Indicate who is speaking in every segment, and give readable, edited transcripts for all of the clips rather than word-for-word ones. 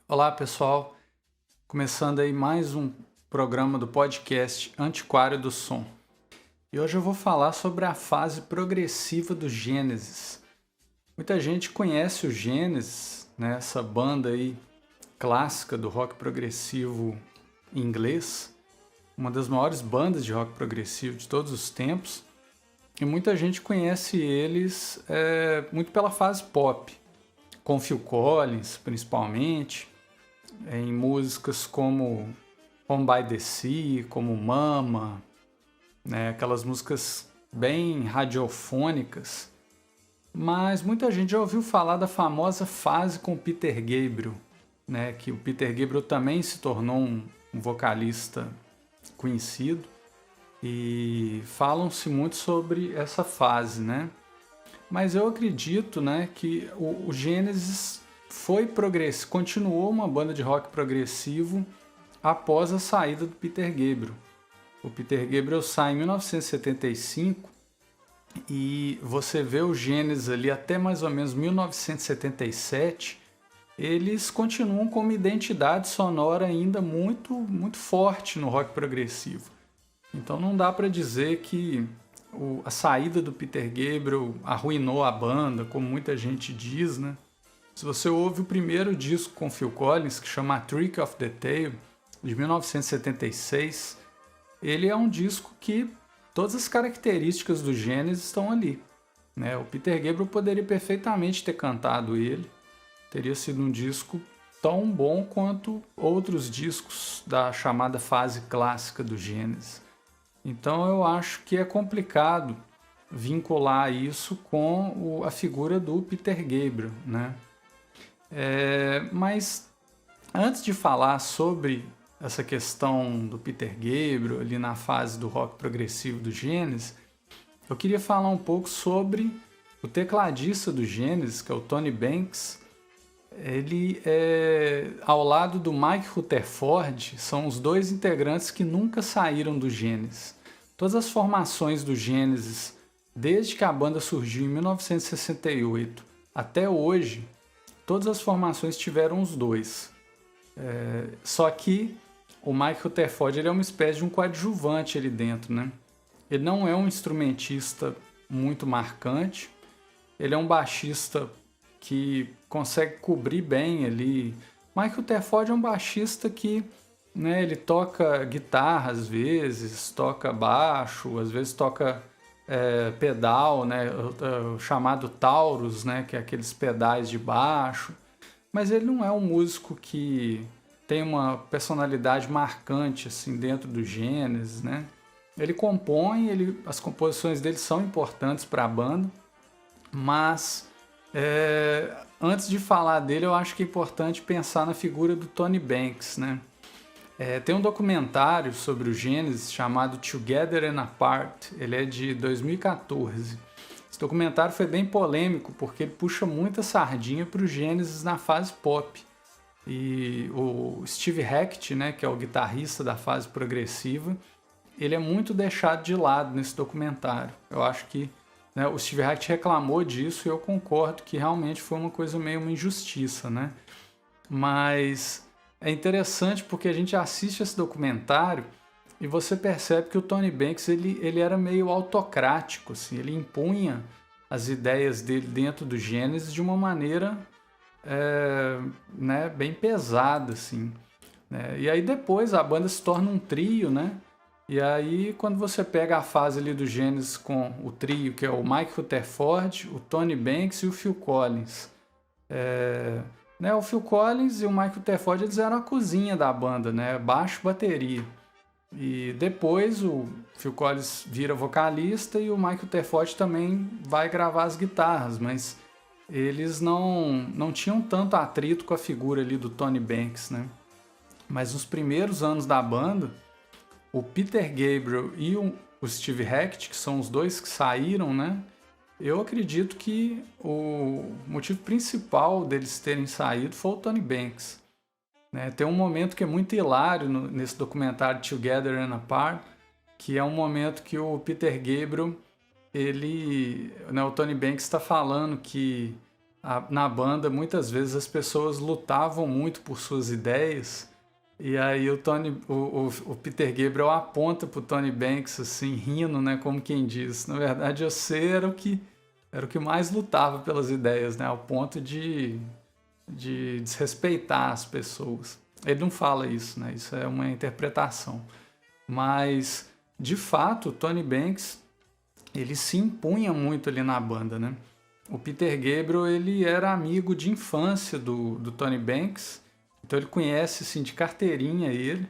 Speaker 1: Olá, pessoal. Começando aí mais um programa do podcast Antiquário do Som. E hoje eu vou falar sobre a fase progressiva do Gênesis. Muita gente conhece o Gênesis, né, essa banda aí clássica do rock progressivo inglês, uma das maiores bandas de rock progressivo de todos os tempos. E muita gente conhece eles muito pela fase pop, com Phil Collins principalmente, em músicas como Home by the Sea, como Mama, né, aquelas músicas bem radiofônicas. Mas muita gente já ouviu falar da famosa fase com Peter Gabriel, né, que o Peter Gabriel também se tornou um vocalista conhecido, e falam-se muito sobre essa fase, né? Mas eu acredito, né, que o Genesis continuou uma banda de rock progressivo após a saída do Peter Gabriel. O Peter Gabriel sai em 1975 e você vê o Genesis ali até mais ou menos 1977, eles continuam com uma identidade sonora ainda muito, muito forte no rock progressivo. Então não dá para dizer que a saída do Peter Gabriel arruinou a banda, como muita gente diz, né? Se você ouve o primeiro disco com Phil Collins, que chama Trick of the Tail, de 1976, ele é um disco que todas as características do Genesis estão ali, né? O Peter Gabriel poderia perfeitamente ter cantado ele, teria sido um disco tão bom quanto outros discos da chamada fase clássica do Genesis. Então eu acho que é complicado vincular isso com a figura do Peter Gabriel, né? Mas antes de falar sobre essa questão do Peter Gabriel ali na fase do rock progressivo do Genesis, eu queria falar um pouco sobre o tecladista do Genesis, que é o Tony Banks. Ele ao lado do Mike Rutherford, são os dois integrantes que nunca saíram do Genesis. Todas as formações do Genesis, desde que a banda surgiu em 1968 até hoje, todas as formações tiveram os dois. Só que o Mike Rutherford ele é uma espécie de um coadjuvante ali dentro, né? Ele não é um instrumentista muito marcante, ele é um baixista que consegue cobrir bem ali. Mike Rutherford é um baixista que, né, ele toca guitarra às vezes, toca baixo, às vezes toca pedal, né, o chamado Taurus, né, que é aqueles pedais de baixo. Mas ele não é um músico que tem uma personalidade marcante assim dentro do Genesis, né? Ele compõe, as composições dele são importantes para a banda, mas antes de falar dele, eu acho que é importante pensar na figura do Tony Banks, né? Tem um documentário sobre o Genesis chamado Together and Apart, ele é de 2014. Esse documentário foi bem polêmico porque ele puxa muita sardinha para o Genesis na fase pop. E o Steve Hackett, né, que é o guitarrista da fase progressiva, ele é muito deixado de lado nesse documentário. Eu acho que, né, o Steve Hackett reclamou disso e eu concordo que realmente foi uma coisa meio uma injustiça, né? Mas é interessante porque a gente assiste esse documentário e você percebe que o Tony Banks ele era meio autocrático, assim, ele impunha as ideias dele dentro do Genesis de uma maneira né, bem pesada, assim, né? E aí depois a banda se torna um trio, né? E aí quando você pega a fase ali do Genesis com o trio, que é o Mike Rutherford, o Tony Banks e o Phil Collins, né, o Phil Collins e o Mike Rutherford eles eram a cozinha da banda, né? Baixo, bateria. E depois o Phil Collins vira vocalista e o Mike Rutherford também vai gravar as guitarras, mas eles não tinham tanto atrito com a figura ali do Tony Banks, né? Mas nos primeiros anos da banda, o Peter Gabriel e o Steve Hackett, que são os dois que saíram, né? Eu acredito que o motivo principal deles terem saído foi o Tony Banks, né? Tem um momento que é muito hilário nesse documentário Together and Apart, que é um momento que o Peter Gabriel, né, o Tony Banks está falando que na banda, muitas vezes as pessoas lutavam muito por suas ideias, e aí o Peter Gabriel aponta pro Tony Banks, assim, rindo, né, como quem diz, na verdade você era o que mais lutava pelas ideias, né, ao ponto de desrespeitar as pessoas. Ele não fala isso, né, isso é uma interpretação. Mas, de fato, o Tony Banks, ele se impunha muito ali na banda, né? O Peter Gabriel, ele era amigo de infância do Tony Banks, então ele conhece, assim, de carteirinha ele.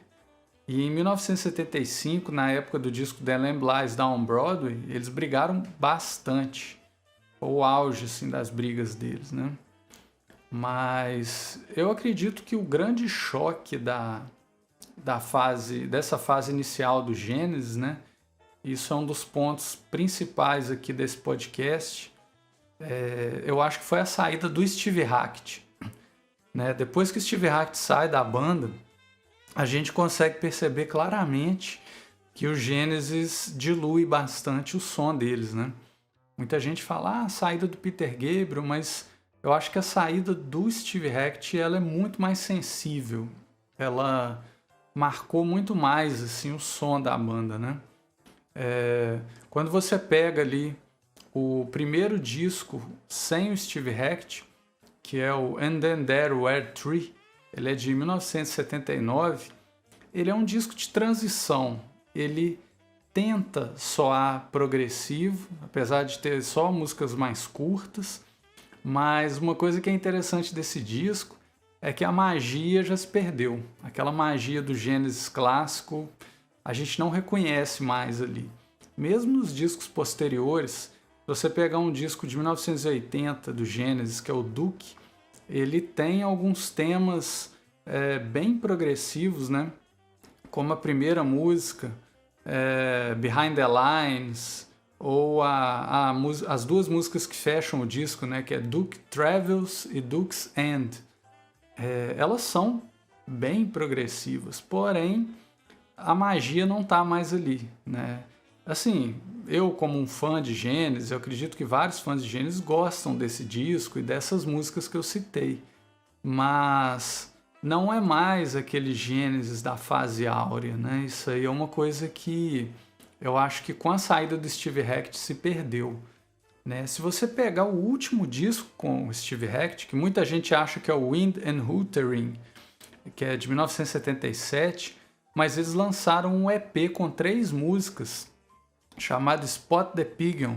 Speaker 1: E em 1975, na época do disco The Lamb Lies Down Broadway, eles brigaram bastante. Foi o auge, assim, das brigas deles, né? Mas eu acredito que o grande choque dessa fase inicial do Gênesis, né? Isso é um dos pontos principais aqui desse podcast. Eu acho que foi a saída do Steve Hackett, né? Depois que o Steve Hackett sai da banda, a gente consegue perceber claramente que o Gênesis dilui bastante o som deles, né? Muita gente fala, a saída do Peter Gabriel, mas eu acho que a saída do Steve Hackett ela é muito mais sensível. Ela marcou muito mais assim, o som da banda, né? Quando você pega ali o primeiro disco sem o Steve Hackett, que é o And Then There Were Three, ele é de 1979, ele é um disco de transição, ele tenta soar progressivo, apesar de ter só músicas mais curtas, mas uma coisa que é interessante desse disco é que a magia já se perdeu. Aquela magia do Gênesis clássico, a gente não reconhece mais ali. Mesmo nos discos posteriores, se você pegar um disco de 1980 do Gênesis, que é o Duke, ele tem alguns temas bem progressivos, né? Como a primeira música, Behind the Lines, ou as duas músicas que fecham o disco, né? Que é Duke Travels e Duke's End. Elas são bem progressivas, porém a magia não está mais ali, né? Assim, eu como um fã de Gênesis, eu acredito que vários fãs de Gênesis gostam desse disco e dessas músicas que eu citei, mas não é mais aquele Gênesis da fase áurea, né? Isso aí é uma coisa que eu acho que com a saída do Steve Hackett se perdeu, né? Se você pegar o último disco com o Steve Hackett, que muita gente acha que é o Wind and Wuthering, que é de 1977, mas eles lançaram um EP com 3 músicas, chamado Spot the Pigeon,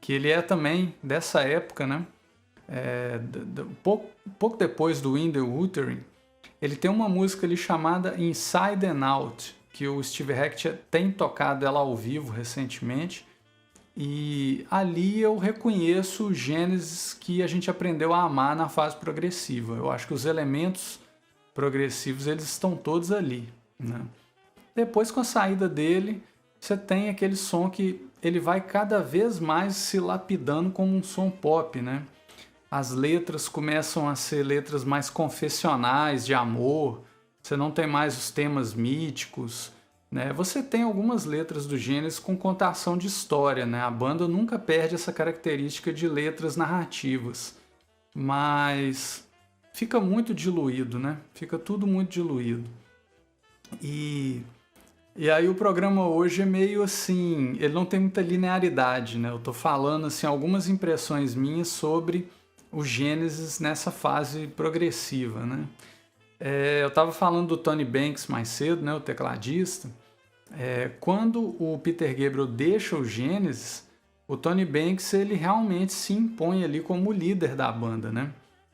Speaker 1: que ele é também dessa época, né? Pouco depois do Wind and Wuthering, ele tem uma música ali chamada Inside and Out, que o Steve Hackett tem tocado ela ao vivo recentemente, e ali eu reconheço o Gênesis que a gente aprendeu a amar na fase progressiva. Eu acho que os elementos progressivos eles estão todos ali, né? Depois, com a saída dele, você tem aquele som que ele vai cada vez mais se lapidando como um som pop, né? As letras começam a ser letras mais confessionais de amor, você não tem mais os temas míticos, né? Você tem algumas letras do Gênesis com contação de história, né? A banda nunca perde essa característica de letras narrativas, mas fica muito diluído, né? Fica tudo muito diluído. E aí o programa hoje é meio assim, ele não tem muita linearidade, né? Eu tô falando assim algumas impressões minhas sobre o Gênesis nessa fase progressiva, né? Eu estava falando do Tony Banks mais cedo, né? O tecladista. Quando o Peter Gabriel deixa o Gênesis, o Tony Banks ele realmente se impõe ali como líder da banda, né?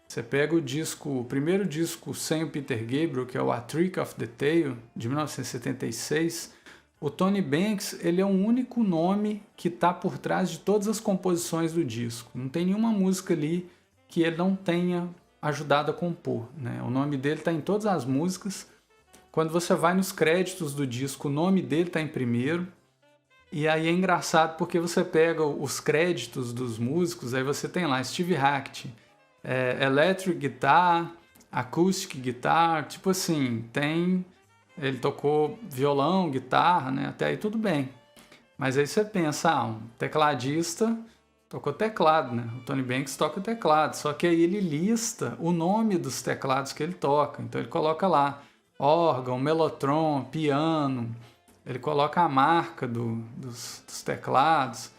Speaker 1: Você pega o primeiro disco sem o Peter Gabriel, que é o A Trick of the Tail, de 1976, o Tony Banks ele é o único nome que está por trás de todas as composições do disco. Não tem nenhuma música ali que ele não tenha ajudado a compor, né? O nome dele está em todas as músicas. Quando você vai nos créditos do disco, o nome dele está em primeiro. E aí é engraçado porque você pega os créditos dos músicos, aí você tem lá Steve Hackett, Electric Guitar, Acoustic Guitar, tipo assim, ele tocou violão, guitarra, né? Até aí tudo bem. Mas aí você pensa, um tecladista tocou teclado, né? O Tony Banks toca teclado, só que aí ele lista o nome dos teclados que ele toca. Então ele coloca lá órgão, mellotron, piano, ele coloca a marca dos teclados.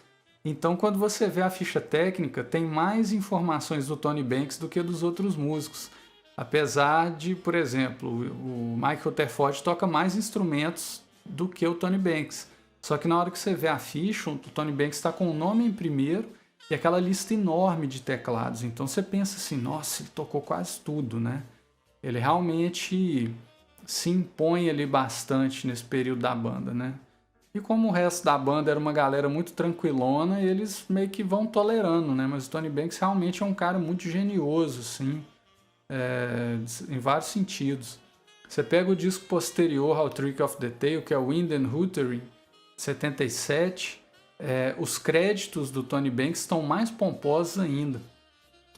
Speaker 1: Então quando você vê a ficha técnica, tem mais informações do Tony Banks do que dos outros músicos. Apesar de, por exemplo, o Mike Rutherford toca mais instrumentos do que o Tony Banks. Só que na hora que você vê a ficha, o Tony Banks está com o nome em primeiro e aquela lista enorme de teclados. Então você pensa assim, nossa, ele tocou quase tudo, né? Ele realmente se impõe ali bastante nesse período da banda, né? E como o resto da banda era uma galera muito tranquilona, eles meio que vão tolerando, né? Mas o Tony Banks realmente é um cara muito genioso, assim, em vários sentidos. Você pega o disco posterior ao Trick of the Tail, que é o Wind and Hootery, 77, os créditos do Tony Banks estão mais pomposos ainda.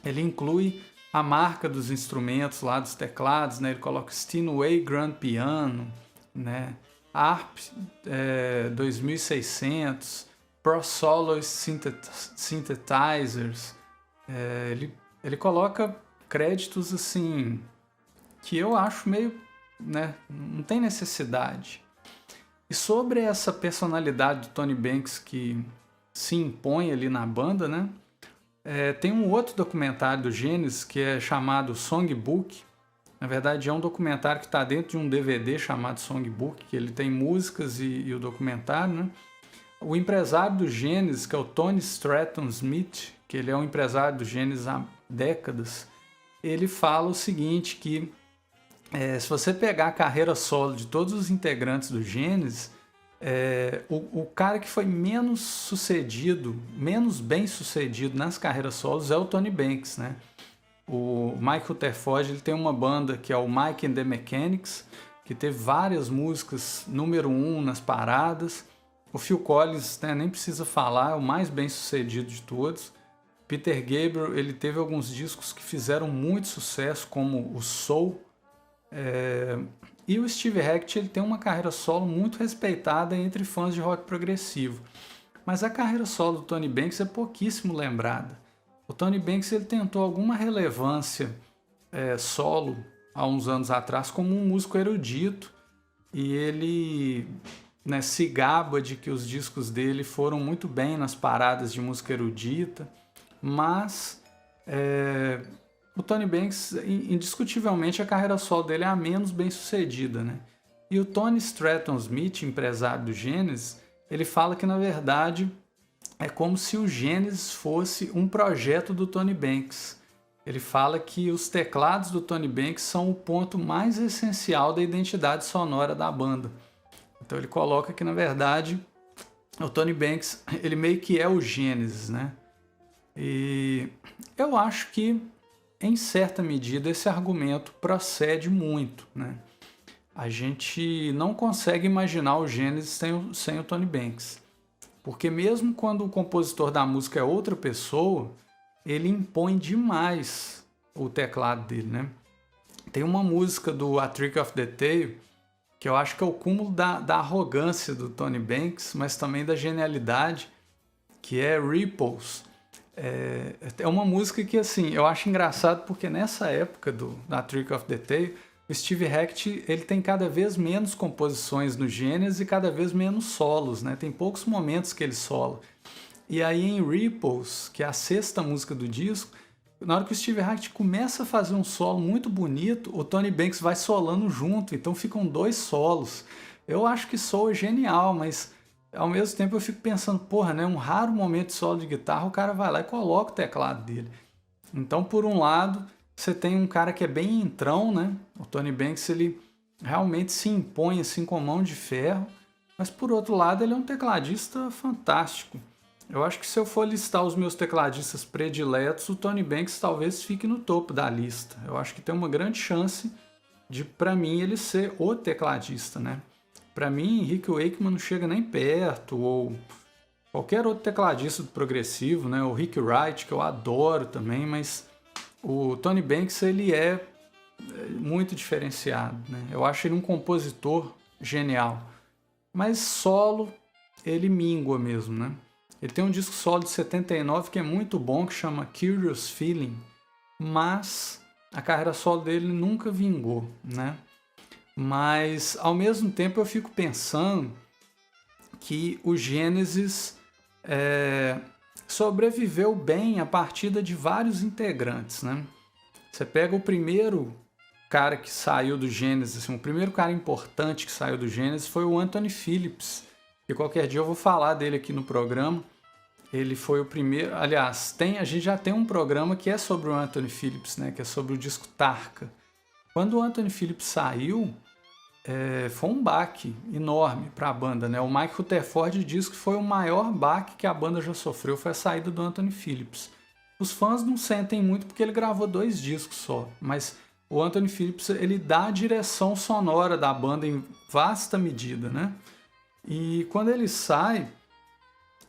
Speaker 1: Ele inclui a marca dos instrumentos lá, dos teclados, né? Ele coloca Steinway Grand Piano, né? ARP 2600, Pro Solo Synthesizers. Ele coloca créditos assim que eu acho meio, né? Não tem necessidade. E sobre essa personalidade do Tony Banks que se impõe ali na banda, né? Tem um outro documentário do Genesis que é chamado Songbook. Na verdade é um documentário que está dentro de um DVD chamado Songbook, que ele tem músicas e o documentário, né? O empresário do Genesis, que é o Tony Stratton Smith, que ele é um empresário do Genesis há décadas, ele fala o seguinte, que se você pegar a carreira solo de todos os integrantes do Genesis, o cara que foi menos bem sucedido nas carreiras solos é o Tony Banks, né? O Mike Rutherford, ele tem uma banda que é o Mike and the Mechanics, que teve várias músicas número 1 nas paradas. O Phil Collins, né, nem precisa falar, é o mais bem sucedido de todos. Peter Gabriel, ele teve alguns discos que fizeram muito sucesso, como o Soul. E o Steve Hackett, ele tem uma carreira solo muito respeitada entre fãs de rock progressivo. Mas a carreira solo do Tony Banks é pouquíssimo lembrada. O Tony Banks ele tentou alguma relevância solo há uns anos atrás como um músico erudito, e ele, né, se gaba de que os discos dele foram muito bem nas paradas de música erudita, mas o Tony Banks, indiscutivelmente, a carreira solo dele é a menos bem sucedida, né? E o Tony Stratton Smith, empresário do Genesis, ele fala que, na verdade, é como se o Genesis fosse um projeto do Tony Banks. Ele fala que os teclados do Tony Banks são o ponto mais essencial da identidade sonora da banda. Então ele coloca que, na verdade, o Tony Banks, ele meio que é o Genesis, né? E eu acho que, em certa medida, esse argumento procede muito, né? A gente não consegue imaginar o Genesis sem o Tony Banks. Porque mesmo quando o compositor da música é outra pessoa, ele impõe demais o teclado dele, né? Tem uma música do A Trick of the Tail, que eu acho que é o cúmulo da arrogância do Tony Banks, mas também da genialidade, que é Ripples. É uma música que, assim, eu acho engraçado porque nessa época da Trick of the Tail, o Steve Hackett ele tem cada vez menos composições no Genesis e cada vez menos solos, né? Tem poucos momentos que ele sola. E aí em Ripples, que é a sexta música do disco, na hora que o Steve Hackett começa a fazer um solo muito bonito, o Tony Banks vai solando junto, então ficam dois solos. Eu acho que soa genial, mas ao mesmo tempo eu fico pensando, porra, né? Um raro momento de solo de guitarra, o cara vai lá e coloca o teclado dele. Então, por um lado, você tem um cara que é bem entrão, né? O Tony Banks, ele realmente se impõe assim com mão de ferro, mas por outro lado, ele é um tecladista fantástico. Eu acho que se eu for listar os meus tecladistas prediletos, o Tony Banks talvez fique no topo da lista. Eu acho que tem uma grande chance de, para mim, ele ser o tecladista, né? Para mim, Rick Wakeman não chega nem perto, ou qualquer outro tecladista do progressivo, né? O Rick Wright, que eu adoro também, mas o Tony Banks, ele é muito diferenciado, né? Eu acho ele um compositor genial, mas solo ele mingua mesmo, né? Ele tem um disco solo de 79 que é muito bom, que chama Curious Feeling, mas a carreira solo dele nunca vingou, né? Mas, ao mesmo tempo, eu fico pensando que o Genesis sobreviveu bem a partir de vários integrantes, né? Você pega o primeiro cara que saiu do Genesis, assim, o primeiro cara importante que saiu do Genesis foi o Anthony Phillips, e qualquer dia eu vou falar dele aqui no programa. Ele foi o primeiro, aliás, a gente já tem um programa que é sobre o Anthony Phillips, né, que é sobre o disco Tarka. Quando o Anthony Phillips saiu, foi um baque enorme para a banda, né? O Mike Rutherford diz que foi o maior baque que a banda já sofreu, foi a saída do Anthony Phillips. Os fãs não sentem muito porque ele gravou 2 discos só, mas o Anthony Phillips, ele dá a direção sonora da banda em vasta medida, né? E quando ele sai,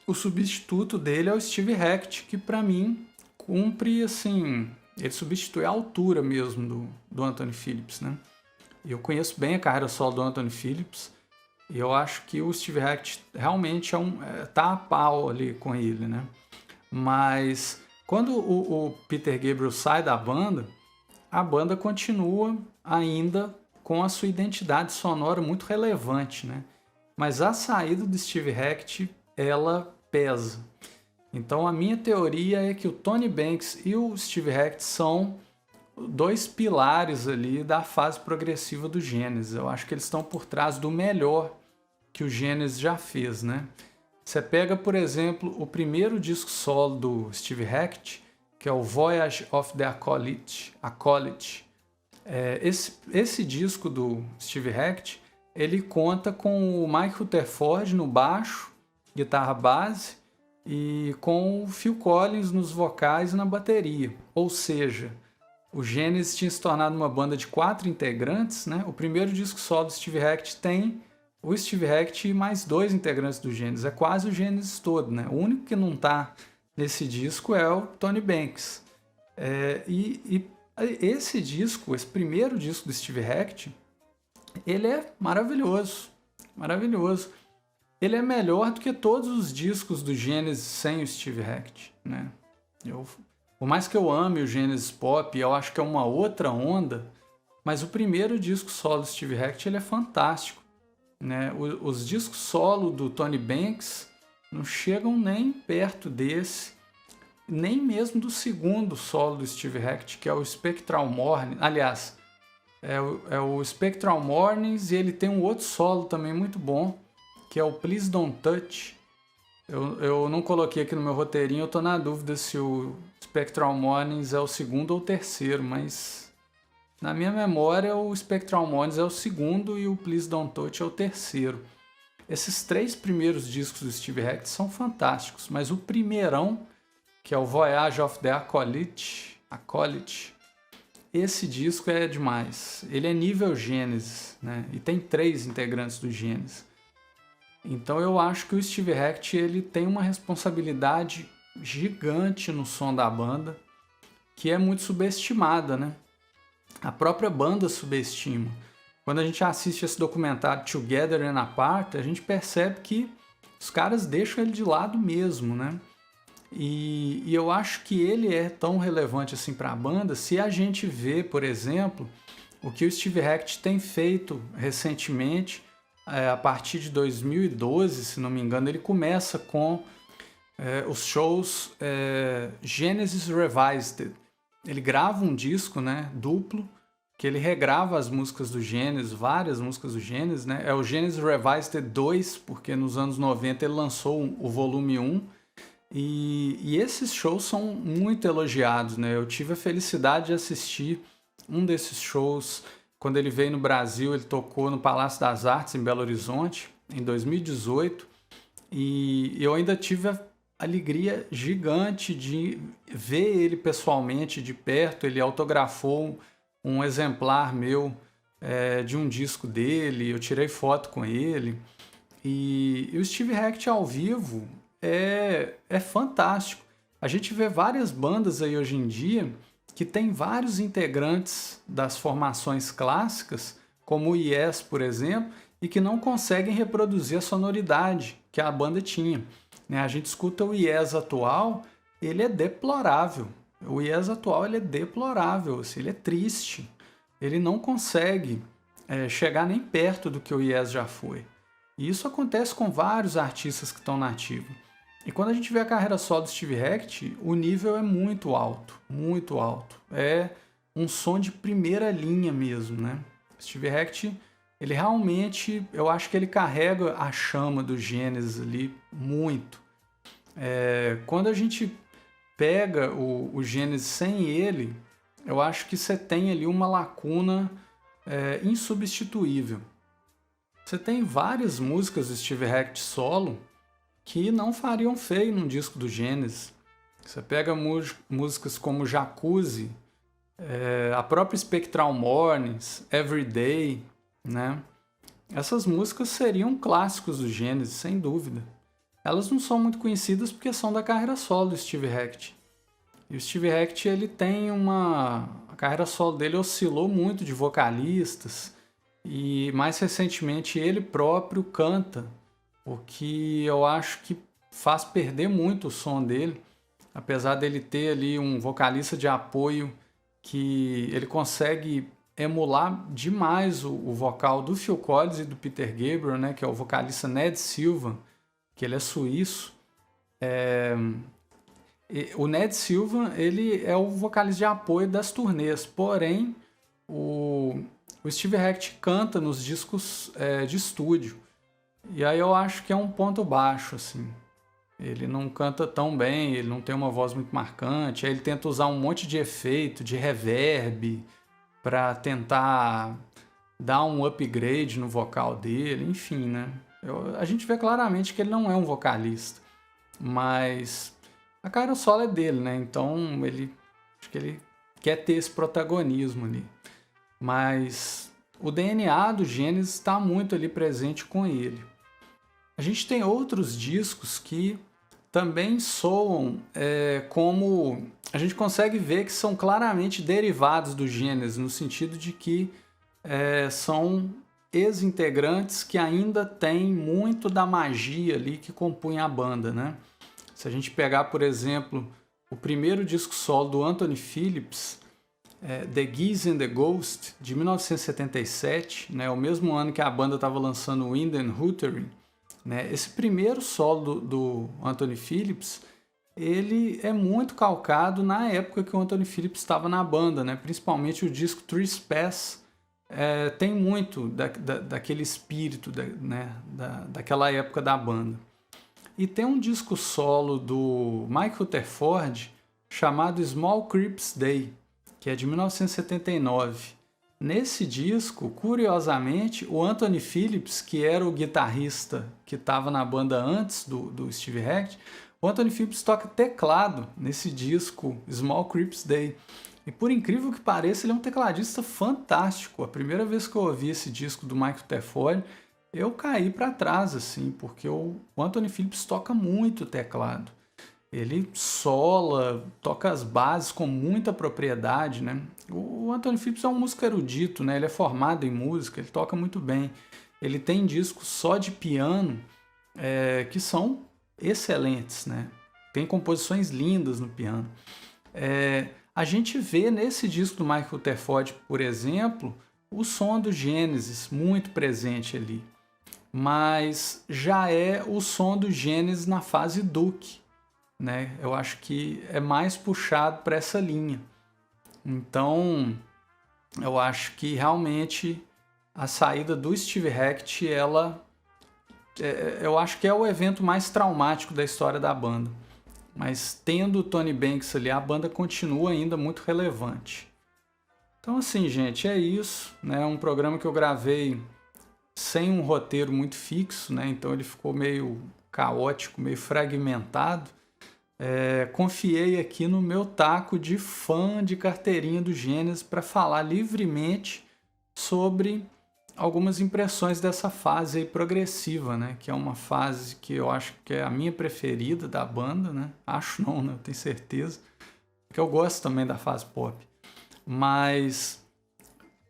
Speaker 1: o substituto dele é o Steve Hackett, que para mim cumpre, assim, ele substitui a altura mesmo do Anthony Phillips, né? Eu conheço bem a carreira solo do Anthony Phillips e eu acho que o Steve Hackett realmente tá a pau ali com ele, né? Mas quando o Peter Gabriel sai da banda, a banda continua ainda com a sua identidade sonora muito relevante, né? Mas a saída do Steve Hackett, ela pesa. Então a minha teoria é que o Tony Banks e o Steve Hackett são 2 pilares ali da fase progressiva do Genesis. Eu acho que eles estão por trás do melhor que o Genesis já fez, né? Você pega, por exemplo, o primeiro disco solo do Steve Hackett, que é o Voyage of the Acolyte. Esse disco do Steve Hackett, ele conta com o Mike Rutherford no baixo, guitarra base, e com o Phil Collins nos vocais e na bateria. Ou seja, o Genesis tinha se tornado uma banda de 4 integrantes, né? O primeiro disco solo do Steve Hackett tem o Steve Hackett e mais 2 integrantes do Genesis. É quase o Genesis todo, né? O único que não está nesse disco é o Tony Banks. Esse disco, esse primeiro disco do Steve Hackett, ele é maravilhoso, maravilhoso. Ele é melhor do que todos os discos do Genesis sem o Steve Hackett, né? Por mais que eu ame o Genesis Pop, eu acho que é uma outra onda, mas o primeiro disco solo do Steve Hackett, ele é fantástico, né? Os discos solo do Tony Banks não chegam nem perto desse, nem mesmo do segundo solo do Steve Hackett, que é o Spectral Morning. Aliás, é o Spectral Mornings, e ele tem um outro solo também muito bom, que é o Please Don't Touch. Eu não coloquei aqui no meu roteirinho, eu tô na dúvida se o Spectral Mornings é o segundo ou o terceiro, mas na minha memória o Spectral Mornings é o segundo e o Please Don't Touch é o terceiro. Esses 3 primeiros discos do Steve Hackett são fantásticos, mas o primeirão, que é o Voyage of the Acolyte, esse disco é demais. Ele é nível Genesis, né? E tem 3 integrantes do Genesis. Então eu acho que o Steve Hackett, ele tem uma responsabilidade gigante no som da banda, que é muito subestimada, né? A própria banda subestima. Quando a gente assiste esse documentário Together and Apart, a gente percebe que os caras deixam ele de lado mesmo, né? E eu acho que ele é tão relevante assim para a banda se a gente vê, por exemplo, o que o Steve Hackett tem feito recentemente. A partir de 2012, se não me engano, ele começa com os shows Genesis Revised. Ele grava um disco, né, duplo, que ele regrava as músicas do Genesis, várias músicas do Genesis, né? É o Genesis Revised 2, porque nos anos 90 ele lançou o volume 1, e esses shows são muito elogiados, né? Eu tive a felicidade de assistir um desses shows. Quando ele veio no Brasil, ele tocou no Palácio das Artes, em Belo Horizonte, em 2018. E eu ainda tive a alegria gigante de ver ele pessoalmente, de perto. Ele autografou um exemplar meu de um disco dele, eu tirei foto com ele. E o Steve Hackett ao vivo é fantástico. A gente vê várias bandas aí hoje em dia que tem vários integrantes das formações clássicas, como o Yes, por exemplo, e que não conseguem reproduzir a sonoridade que a banda tinha, né? A gente escuta o Yes atual, ele é deplorável. O Yes atual ele é deplorável, assim, ele é triste. Ele não consegue chegar nem perto do que o Yes já foi. E isso acontece com vários artistas que estão na ativa. E quando a gente vê a carreira solo do Steve Hackett, o nível é muito alto, muito alto. É um som de primeira linha mesmo, né? Steve Hackett, ele realmente, eu acho que ele carrega a chama do Genesis ali muito. Quando a gente pega o Genesis sem ele, eu acho que você tem ali uma lacuna insubstituível. Você tem várias músicas do Steve Hackett solo que não fariam feio num disco do Genesis. Você pega músicas como Jacuzzi, a própria Spectral Mornings, Everyday, né? Essas músicas seriam clássicos do Genesis, sem dúvida. Elas não são muito conhecidas porque são da carreira solo do Steve Hackett. E o Steve Hackett, ele tem a carreira solo dele oscilou muito de vocalistas e mais recentemente ele próprio canta, o que eu acho que faz perder muito o som dele, apesar dele ter ali um vocalista de apoio que ele consegue emular demais o vocal do Phil Collins e do Peter Gabriel, né, que é o vocalista Ned Silva, que ele é suíço. O Ned Silva, ele é o vocalista de apoio das turnês, porém o Steve Hackett canta nos discos de estúdio. E aí eu acho que é um ponto baixo, assim. Ele não canta tão bem, ele não tem uma voz muito marcante, aí ele tenta usar um monte de efeito, de reverb, para tentar dar um upgrade no vocal dele, enfim, né? A gente vê claramente que ele não é um vocalista, mas a carreira solo é dele, né? Então acho que ele quer ter esse protagonismo ali. Mas o DNA do Genesis está muito ali presente com ele. A gente tem outros discos que também soam como... A gente consegue ver que são claramente derivados do Genesis, no sentido de que são ex-integrantes que ainda têm muito da magia ali que compunha a banda, né? Se a gente pegar, por exemplo, o primeiro disco solo do Anthony Phillips, The Geese and the Ghost, de 1977, né? O mesmo ano que a banda estava lançando Wind and Hootery, né? Esse primeiro solo do Anthony Phillips, ele é muito calcado na época que o Anthony Phillips estava na banda, né? Principalmente o disco Trespass, tem muito daquele espírito daquela época da banda. E tem um disco solo do Mike Rutherford chamado Small Creeps Day, que é de 1979. Nesse disco, curiosamente, o Anthony Phillips, que era o guitarrista que estava na banda antes do Steve Hackett, o Anthony Phillips toca teclado nesse disco Small Creeps Day. E por incrível que pareça, ele é um tecladista fantástico. A primeira vez que eu ouvi esse disco do Mike Rutherford, eu caí para trás, assim, porque o Anthony Phillips toca muito teclado. Ele sola, toca as bases com muita propriedade, né? O Anthony Phillips é um músico erudito, né? Ele é formado em música, ele toca muito bem. Ele tem discos só de piano que são excelentes, né? Tem composições lindas no piano. A gente vê nesse disco do Mike Rutherford, por exemplo, o som do Genesis muito presente ali. Mas já é o som do Genesis na fase Duke, né? Eu acho que é mais puxado para essa linha. Então, eu acho que realmente a saída do Steve Hackett, eu acho que é o evento mais traumático da história da banda. Mas tendo o Tony Banks ali, a banda continua ainda muito relevante. Então assim, gente, é isso, né? Um programa que eu gravei sem um roteiro muito fixo, né? Então ele ficou meio caótico, meio fragmentado. Confiei aqui no meu taco de fã de carteirinha do Genesis para falar livremente sobre algumas impressões dessa fase aí progressiva, né? Que é uma fase que eu acho que é a minha preferida da banda, né? Acho não, né? Eu tenho certeza. Porque eu gosto também da fase pop. Mas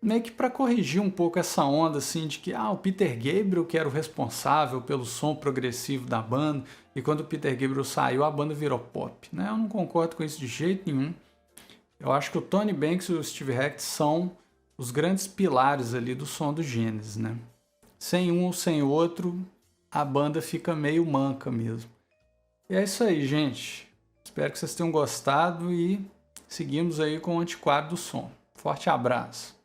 Speaker 1: meio que para corrigir um pouco essa onda assim de que o Peter Gabriel que era o responsável pelo som progressivo da banda, e quando o Peter Gabriel saiu a banda virou pop, né? Eu não concordo com isso de jeito nenhum. Eu acho que o Tony Banks e o Steve Hackett são os grandes pilares ali do som do Genesis, né? Sem um ou sem outro, a banda fica meio manca mesmo. E é isso aí, gente. Espero que vocês tenham gostado e seguimos aí com o Antiquário do Som. Forte abraço!